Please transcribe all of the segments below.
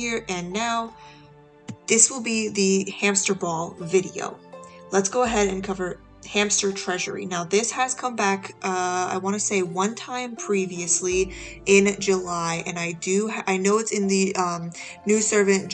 here and now. This will be the hamster ball video. Let's go ahead and cover Hamster Treasury. Now this has come back, I want to say one time previously in July, and I know it's in the new servant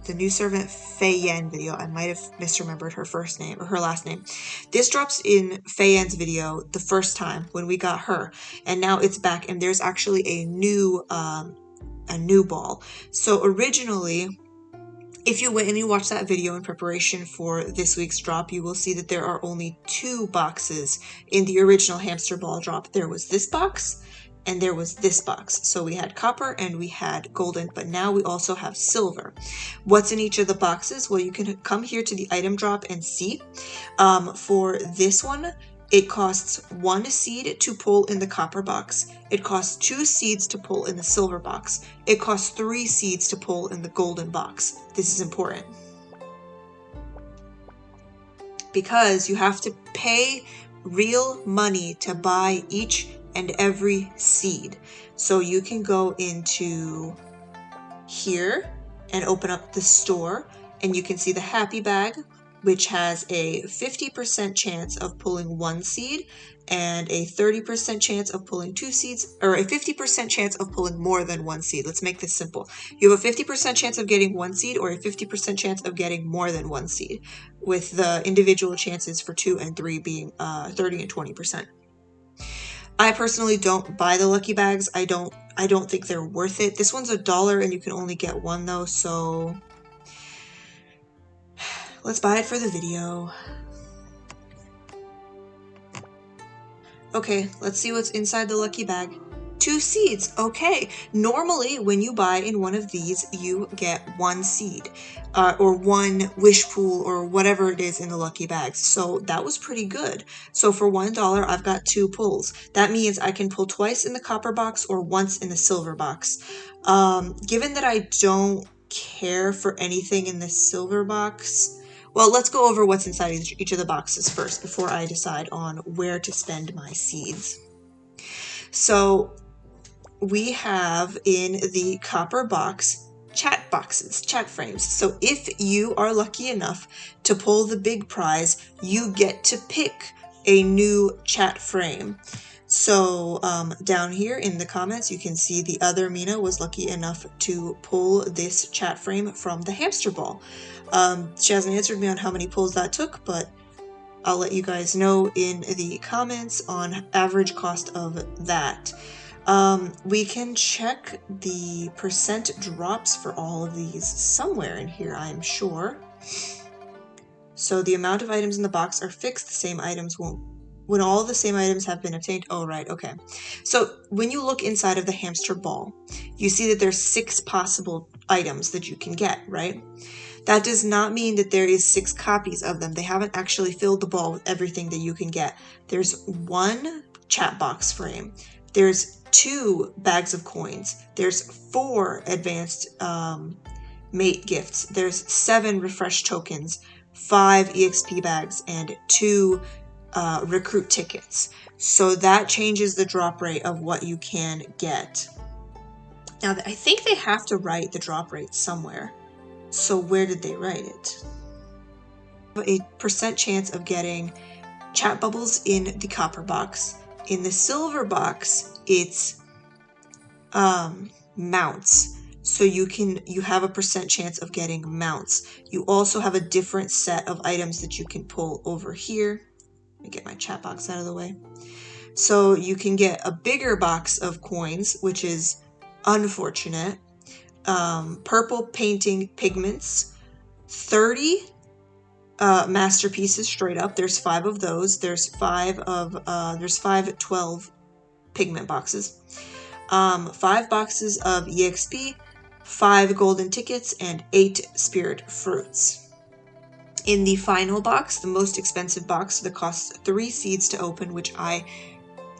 the new servant Fei Yan video. I might have misremembered her first name or her last name. This drops in Fei Yan's video the first time when we got her, and now it's back, and there's actually a new ball. So originally, if you went and you watched that video in preparation for this week's drop, you will see that there are only 2 boxes in the original hamster ball drop. There was this box and there was this box. So we had copper and we had golden, but now we also have silver. What's in each of the boxes? Well, you can come here to the item drop and see. For this one, it costs 1 seed to pull in the copper box. It costs 2 seeds to pull in the silver box. It costs 3 seeds to pull in the golden box. This is important because you have to pay real money to buy each and every seed. So you can go into here and open up the store, and you can see the happy bag, which has a 50% chance of pulling 1 seed and a 30% chance of pulling 2 seeds, or a 50% chance of pulling more than 1 seed. Let's make this simple. You have a 50% chance of getting 1 seed or a 50% chance of getting more than 1 seed, with the individual chances for 2 and 3 being 30 and 20%. I personally don't buy the lucky bags. I don't think they're worth it. This one's $1 and you can only get 1 though, so let's buy it for the video. Okay, let's see what's inside the lucky bag. 2 seeds. Okay, normally when you buy in one of these, you get 1 seed or 1 wish pool or whatever it is in the lucky bags. So that was pretty good. So for $1, I've got 2 pulls. That means I can pull twice in the copper box or once in the silver box. Given that I don't care for anything in the silver box, well, let's go over what's inside each of the boxes first before I decide on where to spend my seeds. So we have in the copper box chat boxes, chat frames. So if you are lucky enough to pull the big prize, you get to pick a new chat frame. So down here in the comments, you can see the other Mina was lucky enough to pull this chat frame from the hamster ball. She hasn't answered me on how many pulls that took, but I'll let you guys know in the comments on average cost of that. We can check the percent drops for all of these somewhere in here, I'm sure. So the amount of items in the box are fixed. The same items won't. When all the same items have been obtained. Oh, right. Okay. So when you look inside of the hamster ball, you see that there's 6 possible items that you can get, right? That does not mean that there is 6 copies of them. They haven't actually filled the ball with everything that you can get. There's 1 chat box frame. There's 2 bags of coins. There's 4 advanced mate gifts. There's 7 refresh tokens, 5 EXP bags, and 2 recruit tickets. So that changes the drop rate of what you can get. Now, I think they have to write the drop rate somewhere. So where did they write it? A percent chance of getting chat bubbles in the copper box. In the silver box, it's mounts. So you have a percent chance of getting mounts. You also have a different set of items that you can pull over here. Let me get my chat box out of the way. So you can get a bigger box of coins, which is unfortunate. Purple painting pigments, 30 masterpieces straight up. There's 5 of those. There's 5 12 pigment boxes. 5 boxes of EXP, 5 golden tickets, and 8 spirit fruits. In the final box, the most expensive box that costs 3 seeds to open, which I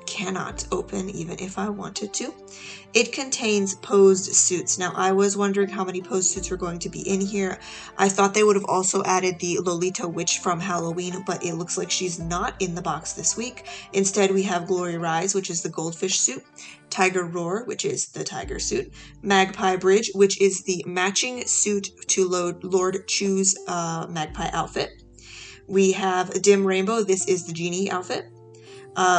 cannot open even if I wanted to. It contains posed suits. Now, I was wondering how many posed suits were going to be in here. I thought they would have also added the Lolita Witch from Halloween, but it looks like she's not in the box this week. Instead, we have Glory Rise, which is the goldfish suit, Tiger Roar, which is the tiger suit, Magpie Bridge, which is the matching suit to Lord Chu's magpie outfit. We have Dim Rainbow, this is the genie outfit.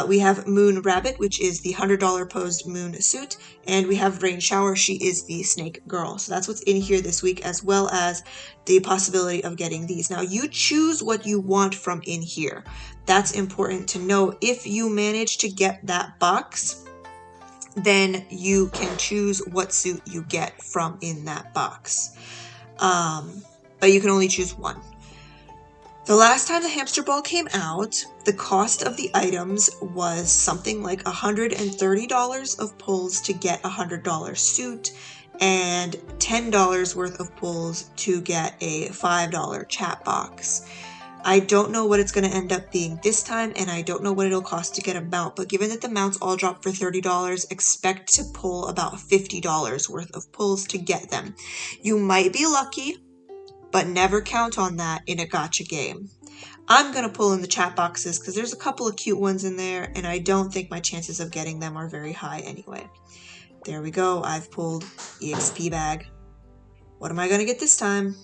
We have Moon Rabbit, which is the $100 posed moon suit, and we have Rain Shower, she is the snake girl. So that's what's in here this week, as well as the possibility of getting these. Now, you choose what you want from in here. That's important to know. If you manage to get that box, then you can choose what suit you get from in that box. But you can only choose one. The last time the hamster ball came out, the cost of the items was something like $130 of pulls to get a $100 suit and $10 worth of pulls to get a $5 chat box. I don't know what it's going to end up being this time, and I don't know what it'll cost to get a mount, but given that the mounts all drop for $30, expect to pull about $50 worth of pulls to get them. You might be lucky, but never count on that in a gacha game. I'm going to pull in the chat boxes because there's a couple of cute ones in there, and I don't think my chances of getting them are very high anyway. There we go. I've pulled EXP bag. What am I going to get this time?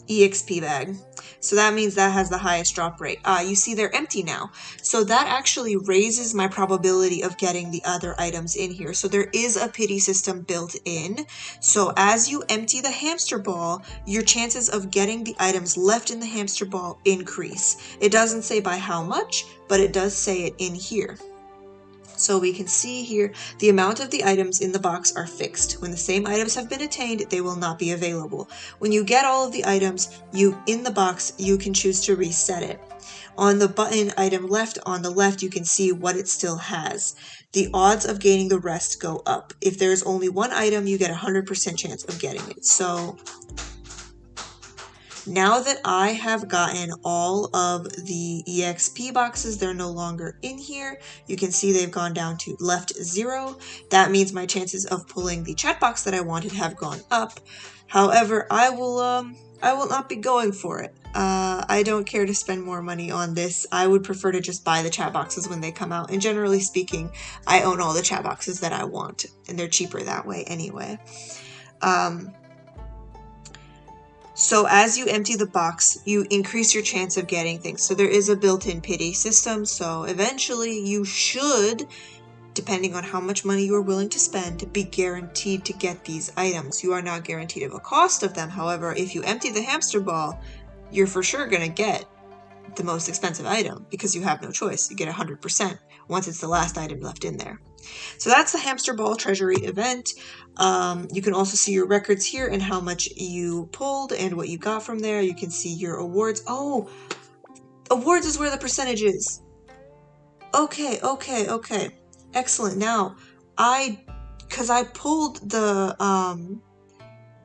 EXP bag. So that means that has the highest drop rate. You see they're empty now. So that actually raises my probability of getting the other items in here. So there is a pity system built in. So as you empty the hamster ball, your chances of getting the items left in the hamster ball increase. It doesn't say by how much, but it does say it in here. So we can see here the amount of the items in the box are fixed. When the same items have been attained, they will not be available. When you get all of the items in the box, you can choose to reset it. On the button item left on the left, you can see what it still has. The odds of gaining the rest go up. If there's only one item, you get a 100% chance of getting it. So now that I have gotten all of the EXP boxes, they're no longer in here. You can see they've gone down to left 0. That means my chances of pulling the chat box that I wanted have gone up. However, I will not be going for it. I don't care to spend more money on this. I would prefer to just buy the chat boxes when they come out. And generally speaking, I own all the chat boxes that I want, and they're cheaper that way anyway. So as you empty the box, you increase your chance of getting things. So there is a built-in pity system. So eventually you should, depending on how much money you are willing to spend, be guaranteed to get these items. You are not guaranteed of a cost of them. However, if you empty the hamster ball, you're for sure going to get the most expensive item because you have no choice. You get 100% once it's the last item left in there. So that's the Hamster Ball Treasury event. You can also see your records here and how much you pulled and what you got from there. You can see your awards. Oh, awards is where the percentage is. Okay. Excellent. Now, because I pulled the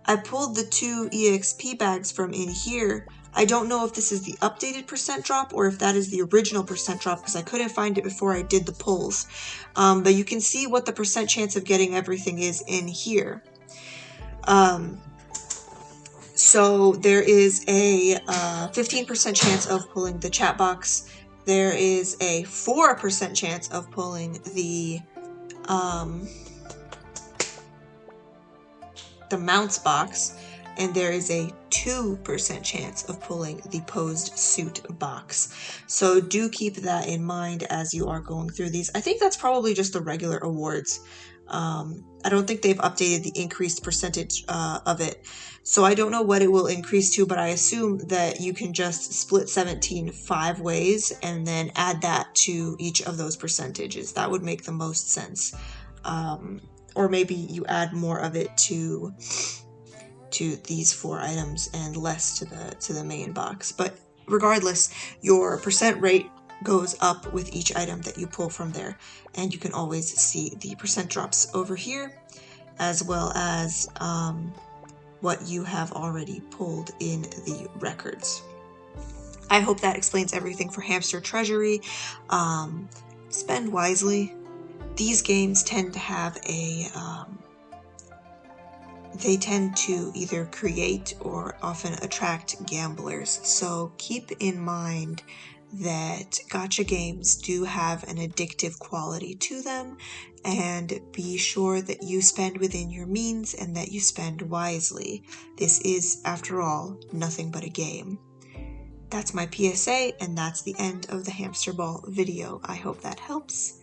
2 EXP bags from in here. I don't know if this is the updated percent drop or if that is the original percent drop because I couldn't find it before I did the pulls. But you can see what the percent chance of getting everything is in here. So there is a 15% chance of pulling the chat box. There is a 4% chance of pulling the mounts box, and there is a 2% chance of pulling the posed suit box. So do keep that in mind as you are going through these. I think that's probably just the regular awards. I don't think they've updated the increased percentage of it. So I don't know what it will increase to, but I assume that you can just split 17 5 ways and then add that to each of those percentages. That would make the most sense. Or maybe you add more of it to these 4 items and less to the main box. But regardless, your percent rate goes up with each item that you pull from there, and you can always see the percent drops over here, as well as what you have already pulled in the records. I hope that explains everything for Hamster Treasury. spend wisely. These games tend to have they tend to either create or often attract gamblers. So keep in mind that gacha games do have an addictive quality to them, and be sure that you spend within your means and that you spend wisely. This is, after all, nothing but a game. That's my PSA, and that's the end of the hamster ball video. I hope that helps.